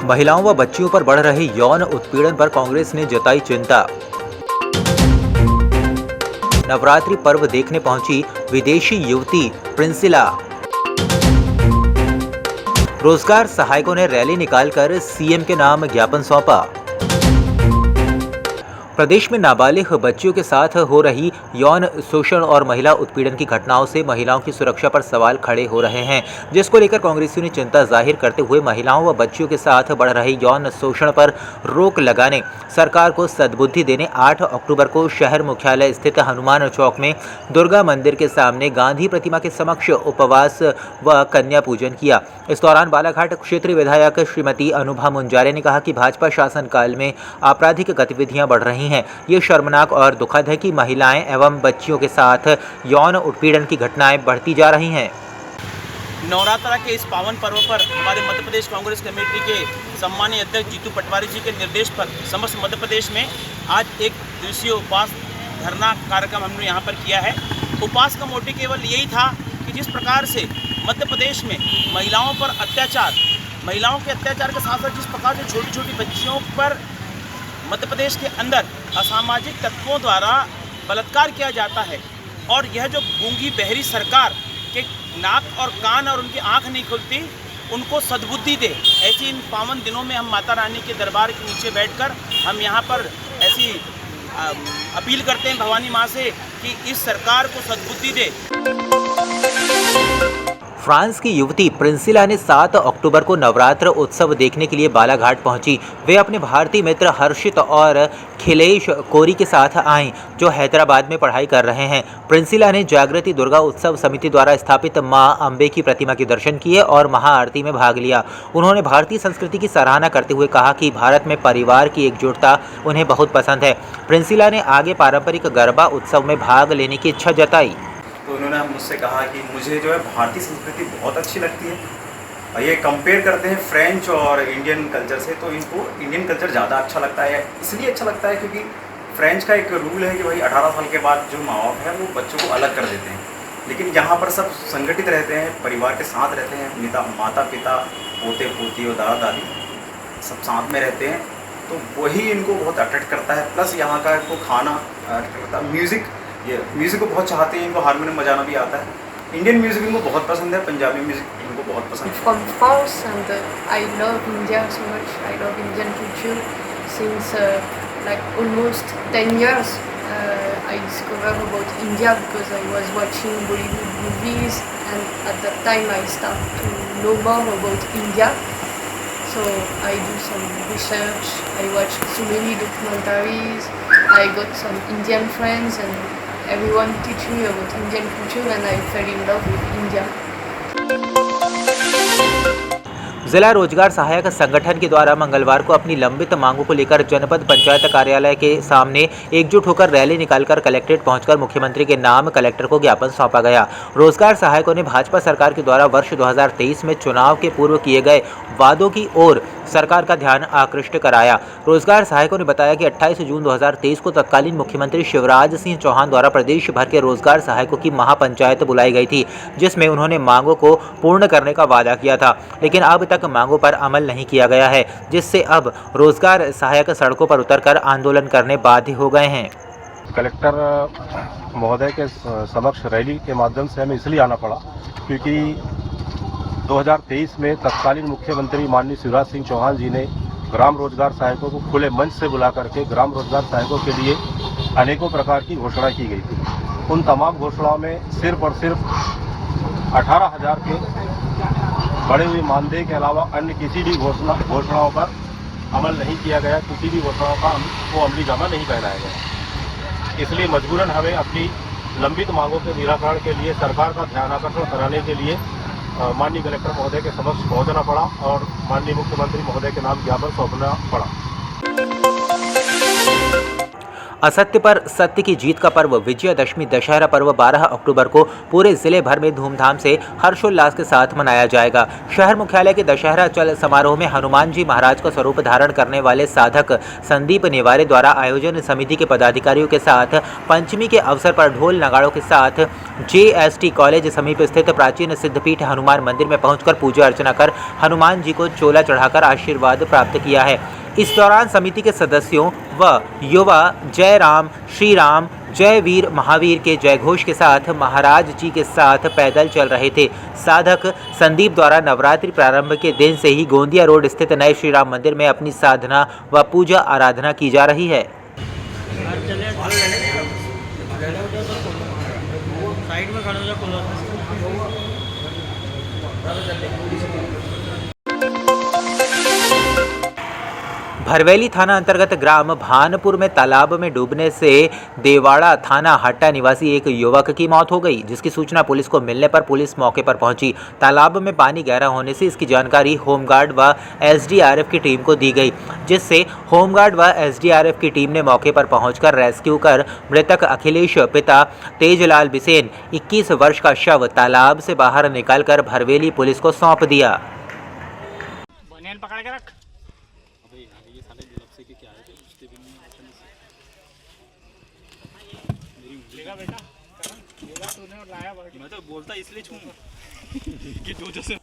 महिलाओं व बच्चियों पर बढ़ रहे यौन उत्पीड़न पर कांग्रेस ने जताई चिंता। नवरात्रि पर्व देखने पहुंची विदेशी युवती प्रिंसिला। रोजगार सहायकों ने रैली निकालकर सीएम के नाम ज्ञापन सौंपा। प्रदेश में नाबालिग बच्चियों के साथ हो रही यौन शोषण और महिला उत्पीड़न की घटनाओं से महिलाओं की सुरक्षा पर सवाल खड़े हो रहे हैं, जिसको लेकर कांग्रेसियों ने चिंता जाहिर करते हुए महिलाओं व बच्चियों के साथ बढ़ रहे यौन शोषण पर रोक लगाने, सरकार को सद्बुद्धि देने 8 अक्टूबर को शहर मुख्यालय स्थित हनुमान चौक में दुर्गा मंदिर के सामने गांधी प्रतिमा के समक्ष उपवास व कन्या पूजन किया। इस दौरान बालाघाट क्षेत्रीय विधायक श्रीमती अनुभा मुंजारे ने कहा कि भाजपा शासनकाल में आपराधिक गतिविधियां बढ़ रही हैं। ये शर्मनाक और दुखद है कि महिलाएं एवं बच्चियों के साथ यौन उत्पीड़न की घटनाएं बढ़ती जा रही हैं। नवरात्रा के इस पावन पर्व पर हमारे मध्य प्रदेश कांग्रेस कमेटी के सम्मानीय अध्यक्ष जीतू पटवारी जी के निर्देश पर समस्त मध्य प्रदेश में आज एक दिवसीय उपवास धरना कार्यक्रम हमने यहाँ पर किया है। उपवास का मोटिव केवल यही था कि जिस प्रकार से मध्य प्रदेश में महिलाओं पर अत्याचार, महिलाओं के अत्याचार के साथ साथ जिस प्रकार से छोटी छोटी बच्चियों पर मध्य प्रदेश के अंदर असामाजिक तत्वों द्वारा बलात्कार किया जाता है और यह जो गूंगी बहरी सरकार के नाक और कान और उनकी आंख नहीं खुलती, उनको सद्बुद्धि दे। ऐसी इन पावन दिनों में हम माता रानी के दरबार के नीचे बैठकर हम यहाँ पर ऐसी अपील करते हैं भवानी माँ से कि इस सरकार को सद्बुद्धि दे। फ्रांस की युवती प्रिंसिला ने 7 अक्टूबर को नवरात्र उत्सव देखने के लिए बालाघाट पहुंची। वे अपने भारतीय मित्र हर्षित और खिलेश कोरी के साथ आईं, जो हैदराबाद में पढ़ाई कर रहे हैं। प्रिंसिला ने जागृति दुर्गा उत्सव समिति द्वारा स्थापित मां अंबे की प्रतिमा के दर्शन किए और महाआरती में भाग लिया। उन्होंने भारतीय संस्कृति की सराहना करते हुए कहा कि भारत में परिवार की एकजुटता उन्हें बहुत पसंद है। प्रिंसिला ने आगे पारंपरिक गरबा उत्सव में भाग लेने की इच्छा जताई। तो उन्होंने मुझसे कहा कि मुझे जो है भारतीय संस्कृति बहुत अच्छी लगती है और ये कंपेयर करते हैं फ्रेंच और इंडियन कल्चर से, तो इनको इंडियन कल्चर ज़्यादा अच्छा लगता है। इसलिए अच्छा लगता है क्योंकि फ्रेंच का एक रूल है कि भाई 18 साल के बाद जो माँ बाप है वो बच्चों को अलग कर देते हैं, लेकिन यहाँ पर सब संगठित रहते हैं, परिवार के साथ रहते हैं, माता पिता पोते पोती और दादा दादी सब साथ में रहते हैं, तो वही इनको बहुत अट्रैक्ट करता है। प्लस यहाँ का इनको खाना अट्रैक्ट करता है, म्यूज़िक को बहुत चाहते हैं, इनको हारमोनियम बजाना भी आता है। इंडियन म्यूज़िक इनको बहुत पसंद है, पंजाबी म्यूज़िक इनको बहुत पसंद है। From France and I love India so much. I love Indian culture since like almost 10 years. I discovered about India because I was watching Bollywood movies and at that time I started to know more about India. So I do some research, I watched so many documentaries, I got some Indian friends and everyone teach me about Indian culture and I fell in love with India. जिला रोजगार सहायक संगठन के द्वारा मंगलवार को अपनी लंबित मांगों को लेकर जनपद पंचायत कार्यालय के सामने एकजुट होकर रैली निकालकर कलेक्ट्रेट पहुंचकर मुख्यमंत्री के नाम कलेक्टर को ज्ञापन सौंपा गया। रोजगार सहायकों ने भाजपा सरकार के द्वारा वर्ष 2023 में चुनाव के पूर्व किए गए वादों की ओर सरकार का ध्यान आकृष्ट कराया। रोजगार सहायकों ने बताया कि 28 जून 2023 को तत्कालीन मुख्यमंत्री शिवराज सिंह चौहान द्वारा प्रदेश भर के रोजगार सहायकों की महापंचायत बुलाई गई थी, जिसमें उन्होंने मांगों को पूर्ण करने का वादा किया था, लेकिन अब तक मांगों पर अमल नहीं किया गया है, जिससे अब रोजगार सहायक सड़कों पर उतरकर आंदोलन करने बाध्य हो गए हैं। कलेक्टर महोदय के समक्ष रैली के माध्यम से हमें इसलिए आना पड़ा क्योंकि 2023 में तत्कालीन मुख्यमंत्री माननीय शिवराज सिंह चौहान जी ने ग्राम रोजगार सहायकों को खुले मंच से बुला करके ग्राम रोजगार सहायकों के लिए अनेकों प्रकार की घोषणा की गई थी। उन तमाम घोषणाओं में सिर्फ और सिर्फ 18,000 के बढ़े हुए मानदेय के अलावा अन्य किसी भी घोषणाओं पर अमल नहीं किया गया, किसी भी घोषणाओं का वो अमलीजामा नहीं पहनाया गया। इसलिए मजबूरन हमें अपनी लंबित मांगों के निराकरण के लिए सरकार का ध्यान आकर्षण कराने के लिए माननीय कलेक्टर महोदय के समक्ष पहुंचना पड़ा और माननीय मुख्यमंत्री महोदय के नाम ज्ञापन सौंपना पड़ा। असत्य पर सत्य की जीत का पर्व विजयादशमी दशहरा पर्व 12 अक्टूबर को पूरे जिले भर में धूमधाम से हर्षोल्लास के साथ मनाया जाएगा। शहर मुख्यालय के दशहरा चल समारोह में हनुमान जी महाराज का स्वरूप धारण करने वाले साधक संदीप नेवारे द्वारा आयोजन समिति के पदाधिकारियों के साथ पंचमी के अवसर पर ढोल नगाड़ों के साथ JST कॉलेज समीप स्थित प्राचीन सिद्धपीठ हनुमान मंदिर में पहुंचकर पूजा अर्चना कर हनुमान जी को चोला चढ़ाकर आशीर्वाद प्राप्त किया है। इस दौरान समिति के सदस्यों व युवा जय राम श्री राम जय वीर महावीर के जयघोष के साथ महाराज जी के साथ पैदल चल रहे थे। साधक संदीप द्वारा नवरात्रि प्रारंभ के दिन से ही गोंदिया रोड स्थित नए श्री राम मंदिर में अपनी साधना व पूजा आराधना की जा रही है। साइड में खड़े हो जा। भरवेली थाना अंतर्गत ग्राम भानपुर में तालाब में डूबने से देवाड़ा थाना हट्टा निवासी एक युवक की मौत हो गई, जिसकी सूचना पुलिस को मिलने पर पुलिस मौके पर पहुंची। तालाब में पानी गहरा होने से इसकी जानकारी होमगार्ड व SDRF की टीम को दी गई, जिससे होमगार्ड व SDRF की टीम ने मौके पर पहुंचकर रेस्क्यू कर मृतक अखिलेश पिता तेजलाल बिसेन 21 वर्ष का शव तालाब से बाहर निकालकर भरवेली पुलिस को सौंप दिया। मैं तो बोलता इसलिए छूँ कि जो जैसे